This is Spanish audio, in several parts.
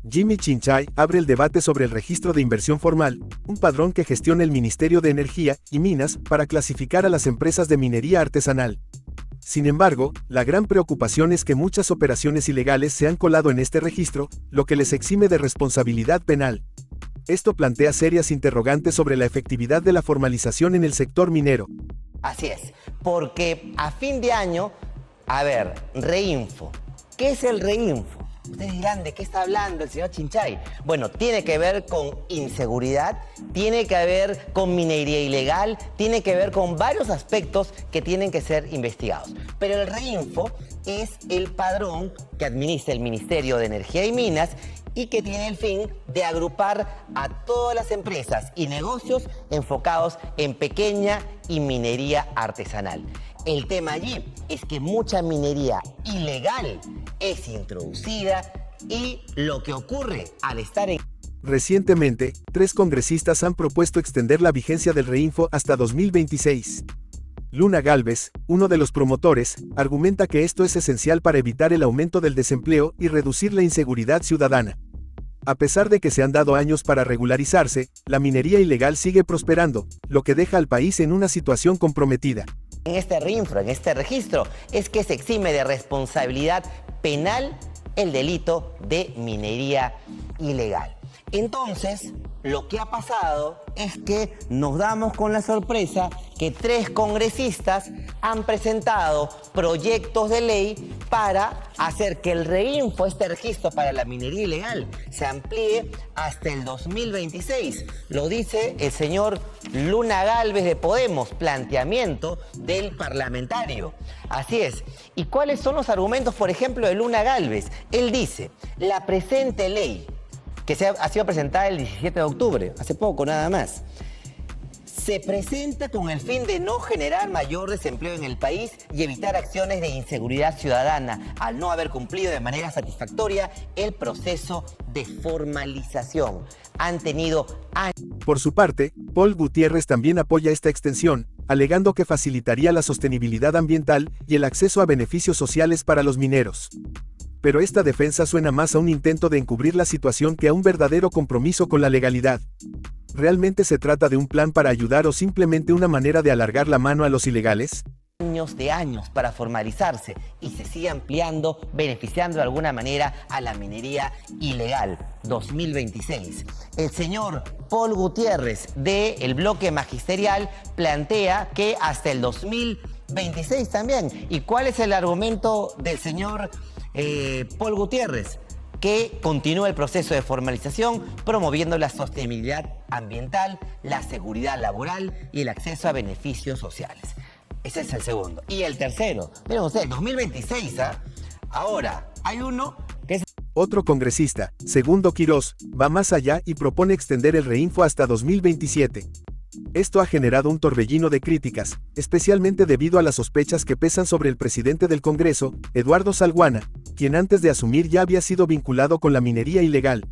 Jimmy Chinchay abre el debate sobre el registro de inversión formal, un padrón que gestiona el Ministerio de Energía y Minas para clasificar a las empresas de minería artesanal. Sin embargo, la gran preocupación es que muchas operaciones ilegales se han colado en este registro, lo que les exime de responsabilidad penal. Esto plantea serias interrogantes sobre la efectividad de la formalización en el sector minero. Así es, porque a fin de año, Reinfo. ¿Qué es el Reinfo? Ustedes dirán, ¿de qué está hablando el señor Chinchay? Bueno, tiene que ver con inseguridad, tiene que ver con minería ilegal, tiene que ver con varios aspectos que tienen que ser investigados. Pero el Reinfo es el padrón que administra el Ministerio de Energía y Minas y que tiene el fin de agrupar a todas las empresas y negocios enfocados en pequeña y minería artesanal. El tema allí es que mucha minería ilegal es introducida y lo que ocurre al estar en... Recientemente, 3 congresistas han propuesto extender la vigencia del Reinfo hasta 2026. Luna Gálvez, uno de los promotores, argumenta que esto es esencial para evitar el aumento del desempleo y reducir la inseguridad ciudadana. A pesar de que se han dado años para regularizarse, la minería ilegal sigue prosperando, lo que deja al país en una situación comprometida. En este Reinfo, en este registro, es que se exime de responsabilidad penal el delito de minería ilegal. Entonces, lo que ha pasado es que nos damos con la sorpresa que 3 congresistas han presentado proyectos de ley para hacer que el Reinfo, este registro para la minería ilegal, se amplíe hasta el 2026. Lo dice el señor Luna Gálvez de Podemos, planteamiento del parlamentario. Así es. ¿Y cuáles son los argumentos, por ejemplo, de Luna Gálvez? Él dice, la presente ley, que ha sido presentada el 17 de octubre, hace poco nada más, se presenta con el fin de no generar mayor desempleo en el país y evitar acciones de inseguridad ciudadana, al no haber cumplido de manera satisfactoria el proceso de formalización. Han tenido años. Por su parte, Paul Gutiérrez también apoya esta extensión, alegando que facilitaría la sostenibilidad ambiental y el acceso a beneficios sociales para los mineros. Pero esta defensa suena más a un intento de encubrir la situación que a un verdadero compromiso con la legalidad. ¿Realmente se trata de un plan para ayudar o simplemente una manera de alargar la mano a los ilegales? De años para formalizarse y se sigue ampliando, beneficiando de alguna manera a la minería ilegal. 2026. El señor Paul Gutiérrez del bloque magisterial plantea que hasta el 2026 también. ¿Y cuál es el argumento del señor Paul Gutiérrez? Que continúa el proceso de formalización promoviendo la sostenibilidad ambiental, la seguridad laboral y el acceso a beneficios sociales. Ese es el segundo. Y el tercero, miren ustedes, 2026, ahora hay uno que es... Otro congresista, Segundo Quirós, va más allá y propone extender el Reinfo hasta 2027. Esto ha generado un torbellino de críticas, especialmente debido a las sospechas que pesan sobre el presidente del Congreso, Eduardo Salguana, quien antes de asumir ya había sido vinculado con la minería ilegal.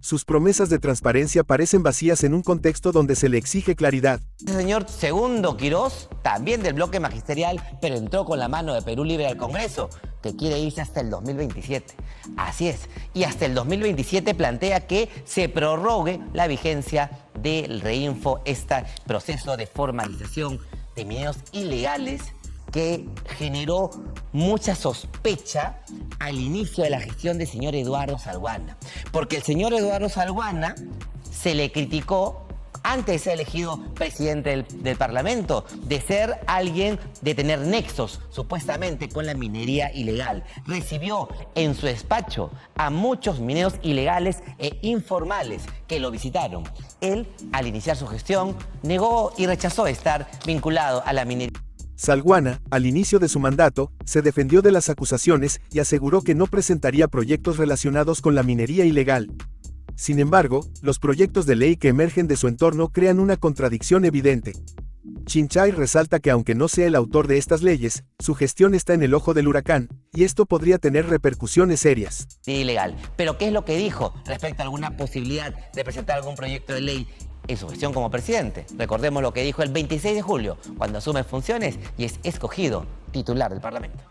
Sus promesas de transparencia parecen vacías en un contexto donde se le exige claridad. El señor Segundo Quirós, también del bloque magisterial, pero entró con la mano de Perú Libre al Congreso, que quiere irse hasta el 2027. Así es, y hasta el 2027 plantea que se prorrogue la vigencia del Reinfo, este proceso de formalización de mineros ilegales que generó mucha sospecha al inicio de la gestión del señor Eduardo Salguana. Porque el señor Eduardo Salguana se le criticó, antes de ser elegido presidente del Parlamento, de ser alguien, de tener nexos, supuestamente, con la minería ilegal. Recibió en su despacho a muchos mineros ilegales e informales que lo visitaron. Él, al iniciar su gestión, negó y rechazó estar vinculado a la minería. Salguana, al inicio de su mandato, se defendió de las acusaciones y aseguró que no presentaría proyectos relacionados con la minería ilegal. Sin embargo, los proyectos de ley que emergen de su entorno crean una contradicción evidente. Chinchay resalta que aunque no sea el autor de estas leyes, su gestión está en el ojo del huracán, y esto podría tener repercusiones serias. Ilegal. Pero ¿qué es lo que dijo respecto a alguna posibilidad de presentar algún proyecto de ley en su gestión como presidente? Recordemos lo que dijo el 26 de julio, cuando asume funciones y es escogido titular del Parlamento.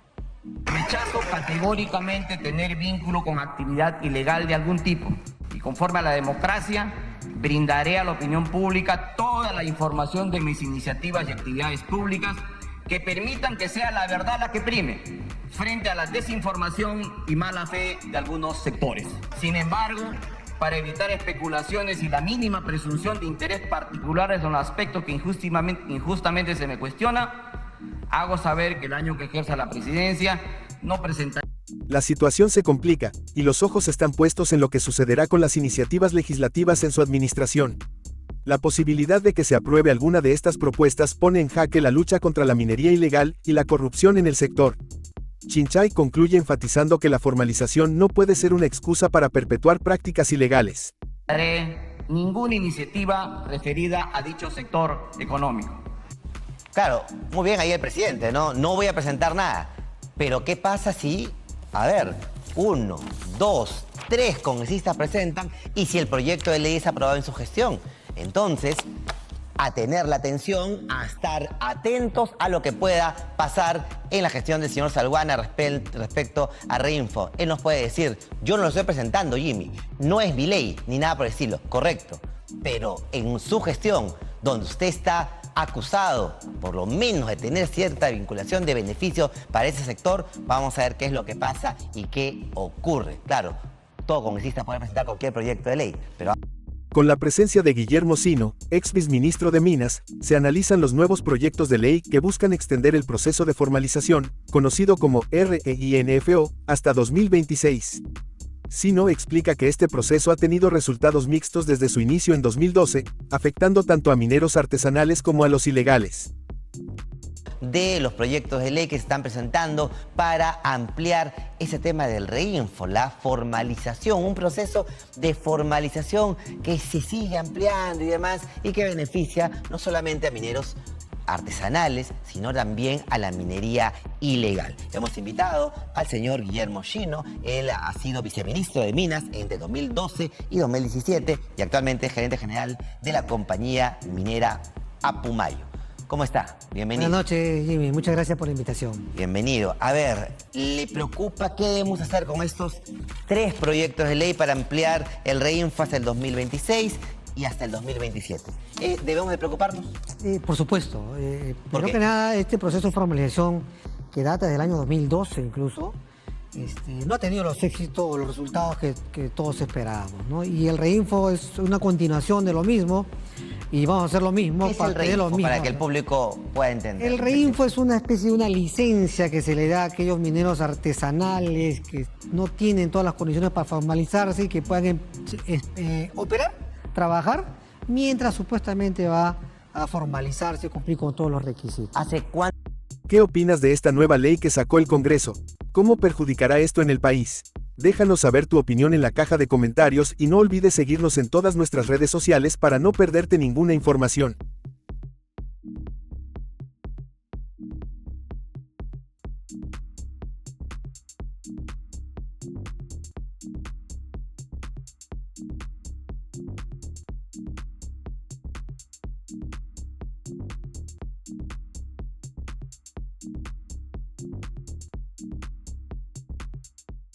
Rechazo categóricamente tener vínculo con actividad ilegal de algún tipo y conforme a la democracia brindaré a la opinión pública toda la información de mis iniciativas y actividades públicas que permitan que sea la verdad la que prime frente a la desinformación y mala fe de algunos sectores. Sin embargo, para evitar especulaciones y la mínima presunción de interés particulares en los aspectos que injustamente se me cuestiona, hago saber que el año que ejerza la presidencia no presentaré. La situación se complica, y los ojos están puestos en lo que sucederá con las iniciativas legislativas en su administración. La posibilidad de que se apruebe alguna de estas propuestas pone en jaque la lucha contra la minería ilegal y la corrupción en el sector. Chinchay concluye enfatizando que la formalización no puede ser una excusa para perpetuar prácticas ilegales. No haré ninguna iniciativa referida a dicho sector económico. Claro, muy bien ahí el presidente, ¿no? No voy a presentar nada. Pero ¿qué pasa si, 1, 2, 3 congresistas presentan y si el proyecto de ley es aprobado en su gestión? Entonces, a tener la atención, a estar atentos a lo que pueda pasar en la gestión del señor Salguana respecto a Reinfo. Él nos puede decir, yo no lo estoy presentando, Jimmy, no es mi ley, ni nada por el estilo, correcto. Pero en su gestión, donde usted está acusado, por lo menos de tener cierta vinculación de beneficio para ese sector, vamos a ver qué es lo que pasa y qué ocurre. Claro, todo congresista puede presentar cualquier proyecto de ley, pero... Con la presencia de Guillermo Sino, ex viceministro de Minas, se analizan los nuevos proyectos de ley que buscan extender el proceso de formalización, conocido como REINFO, hasta 2026. Sino explica que este proceso ha tenido resultados mixtos desde su inicio en 2012, afectando tanto a mineros artesanales como a los ilegales. De los proyectos de ley que se están presentando para ampliar ese tema del Reinfo, la formalización, un proceso de formalización que se sigue ampliando y demás y que beneficia no solamente a mineros artesanales, sino también a la minería ilegal. Hemos invitado al señor Guillermo Sino. Él ha sido viceministro de Minas entre 2012 y 2017 y actualmente es gerente general de la compañía minera Apumayo. ¿Cómo está? Bienvenido. Buenas noches, Jimmy. Muchas gracias por la invitación. Bienvenido. A ver, ¿le preocupa qué debemos hacer con estos 3 proyectos de ley para ampliar el Reinfo hasta el 2026 y hasta el 2027? ¿Debemos de preocuparnos? Por supuesto. ¿Por qué? Primero que nada, este proceso de formalización que data del año 2012 incluso, no ha tenido los éxitos o los resultados que todos esperábamos, ¿no? Y el Reinfo es una continuación de lo mismo y vamos a hacer lo mismo ¿Qué es para el tener lo Reinfo? mismo. Para que el público pueda entender. El Reinfo es una especie de una licencia que se le da a aquellos mineros artesanales que no tienen todas las condiciones para formalizarse y que puedan operar, trabajar, mientras supuestamente va a formalizarse y cumplir con todos los requisitos. ¿Hace cuánto? ¿Qué opinas de esta nueva ley que sacó el Congreso? ¿Cómo perjudicará esto en el país? Déjanos saber tu opinión en la caja de comentarios y no olvides seguirnos en todas nuestras redes sociales para no perderte ninguna información.